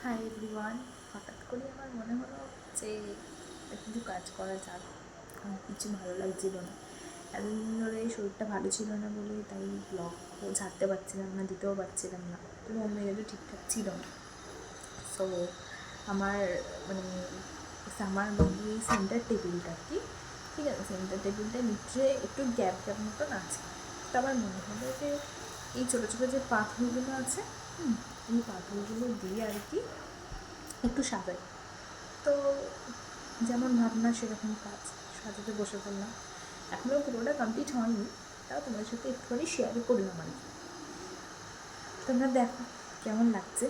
Hi everyone. হঠাৎ করে আমার মনে হলো যে কিছু কাজ করা যাক, কারণ কিছু ভালো লাগছিল না। এতদিন ধরে শরীরটা ভালো ছিল না বলে তাই ব্লগও ছাড়তে পারছিলাম না, দিতেও পারছিলাম না, তো মন মেজাজও ঠিকঠাক ছিল না। সো আমার মানে আমার এই সেন্টার টেবিলটা আর কি, ঠিক আছে, সেন্টার টেবিলটার নিচে একটু গ্যাপ গ্যাপ মতন আছে। তো আমার মনে হলো যে এই ছোটো ছোটো যে পাথরগুলো আছে, এই পাথরগুলো দিয়ে আর কি একটু সাজাই। তো যেমন ভাবনা সেরকম কাজ, সাজাতে বসে পড়লাম। এখনও পুরোটা কমপ্লিট হয়নি, তাও তোমাদের সাথে একটুখানি শেয়ার করলাম আর কি। তোমরা দেখো কেমন লাগছে।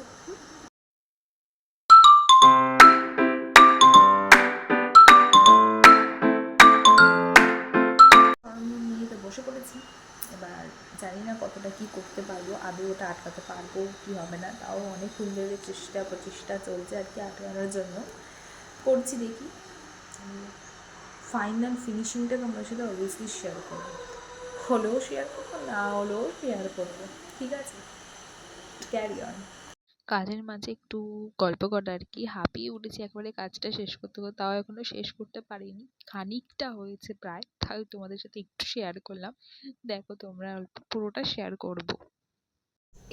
আমি নিয়ে তো বসে পড়েছি, এবার জানি না কতটা কি করতে পারবো, আদৌ ওটা আটকাতে পারবো কি হবে না, তাও অনেক সুন্দরের চেষ্টা প্রচেষ্টা চলছে আর কি আটকানোর জন্য, করছি দেখি। ফাইনাল ফিনিশিংটা তোমার সাথে অবভিয়াসলি শেয়ার করবো, হলেও শেয়ার করবো, না হলেও শেয়ার করবো, ঠিক আছে, ক্যারি অন। কাজের মাঝে একটু গল্প করা আর কি, হাঁপিয়ে উঠেছি একবারে কাজটা শেষ করতে করতে, তাও এখনো শেষ করতে পারিনি, খানিকটা হয়েছে প্রায়, তাই তোমাদের সাথে একটু শেয়ার করলাম। দেখো তোমরা অল্প পুরোটা শেয়ার করব।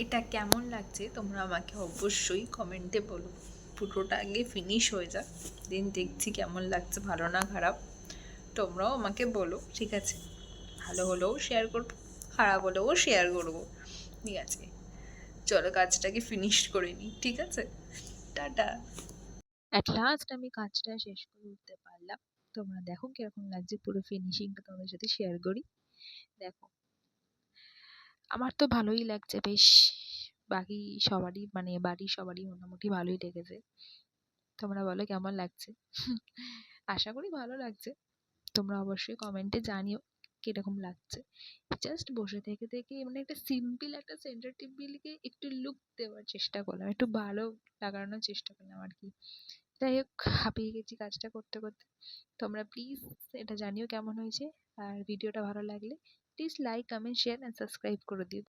এটা কেমন লাগছে তোমরা আমাকে অবশ্যই কমেন্টে বলো। পুরোটা আগে ফিনিশ হয়ে যাক, দেন দেখছি কেমন লাগছে, ভালো না খারাপ তোমরাও আমাকে বলো, ঠিক আছে। ভালো হলেও শেয়ার করবো, খারাপ হলেও শেয়ার করবো, ঠিক আছে। চলো কাজটাকে ফিনিশ করে নিই, ঠিক আছে, টাটা। অ্যাট লাস্ট আমি কাজটা শেষ করে উঠতে পারলাম। তোমরা দেখো কিরকম লাগছে, পুরো ফিনিশিংটা তোমাদের সাথে শেয়ার করি। দেখো আমার তো ভালোই লাগছে বেশ, বাকি সবারই মানে বাড়ির সবারই মোটামুটি ভালোই লেগেছে। তোমরা বলো কেমন লাগছে। আশা করি ভালো লাগছে। তোমরা অবশ্যই কমেন্টে জানিও কিরকম লাগছে। জাস্ট বসে থেকে থেকে মানে একটা সিম্পল একটা সেন্টার টেবিলকে একটু লুক দেওয়ার চেষ্টা করলাম, একটু ভালো লাগানোর চেষ্টা করলাম আর কি। যাই হোক, হাঁপিয়ে গেছি কাজটা করতে করতে। তোমরা প্লিজ এটা জানিও কেমন হয়েছে, আর ভিডিওটা ভালো লাগলে please like comment share and subscribe করে দিও।